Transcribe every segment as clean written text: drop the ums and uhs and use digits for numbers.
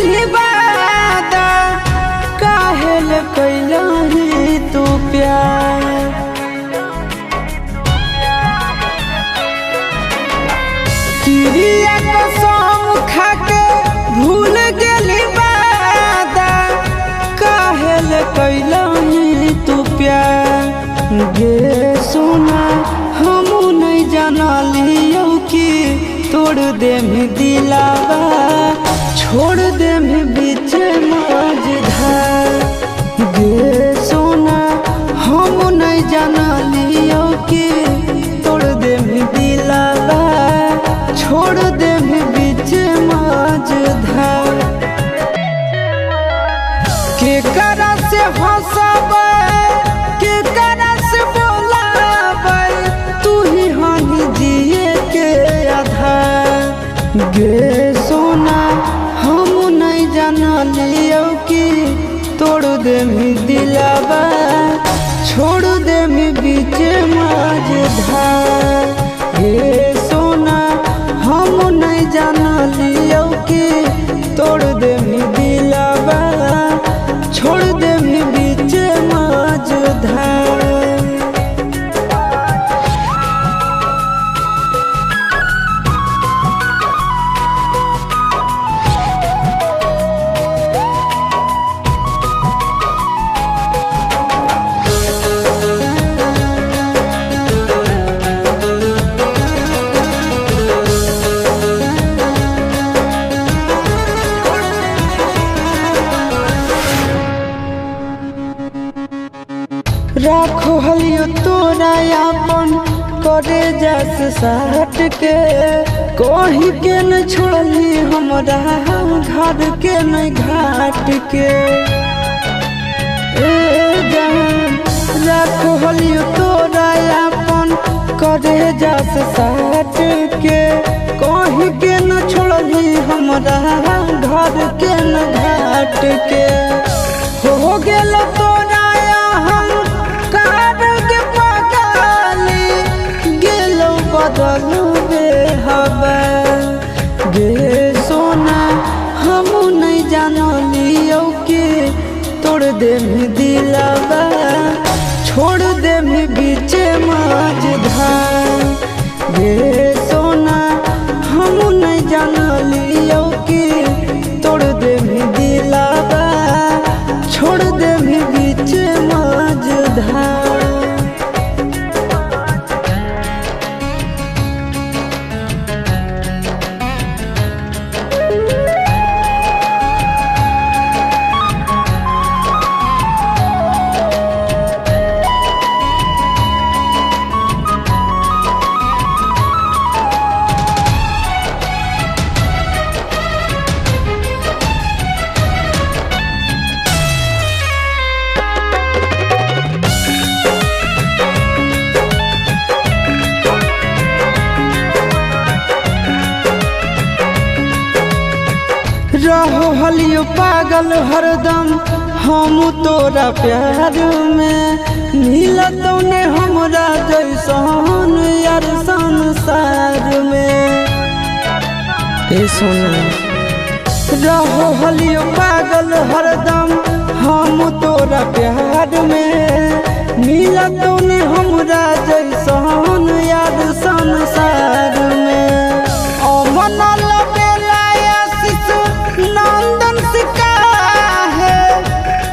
गेली वादा काहेल कैलही तू प्यार। किरिया कसम खाके भूल गेली वादा काहेल कैलही तू प्यार। गे सोना हमू नहीं जानलियो कि तोड़ दे में दिलावा छोड़ दे में बीच मझधार। गे सोना हम नहीं जानलियो कि तोड़ दे में दिलावा छोड़ दे में बीच मझधार। के करा से हंसाबे के करा से बोलाबे तू ही हानि जिए के आधार। गे सोना हम नहीं जानलियो कि तोड़ दे में दिलावा छोड़ दे में बीच मझधार। गे सोना हम नहीं जानलियो कि तोड़ दे में दिलावा छोड़ दे में बीच मझधार। राखो हलियो तोरा अपन करे जस साट के कहीं के न छोड़ली हमरा घर के न घाट के। राखो हलियो तोरा अपन करे जस साट के कहीं के न छोड़ली हमरा घर के न घाट के। हो गेल तोरा बदलबे हवा। गे सोना हम नहीं जानलियो कि तोड़ दे में दिलावा छोड़ दे में बीच मझधार। गे सोना हम नहीं जानलियो कि तोड़ दे में दिलावा छोड़ दे में बीच मझधार। रहो हलियो पागल हरदम हम तोरा प्यार में मिलतो ने हमरा जैसन यार संसार में। ए सोना रहो हलियो पागल हरदम हम तोरा प्यार में मिलतो ने हमरा जैसन यार संसार में। अमन नंदन सिका है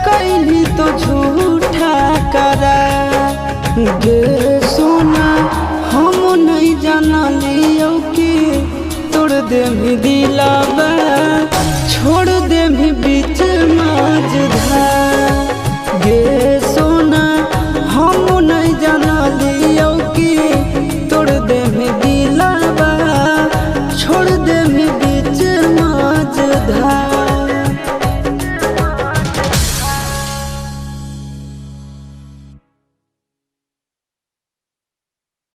कैली तो झूठा करा। गे सोना हम नहीं जानलियो कि तोड़ दे में दिलावा छोड़ दे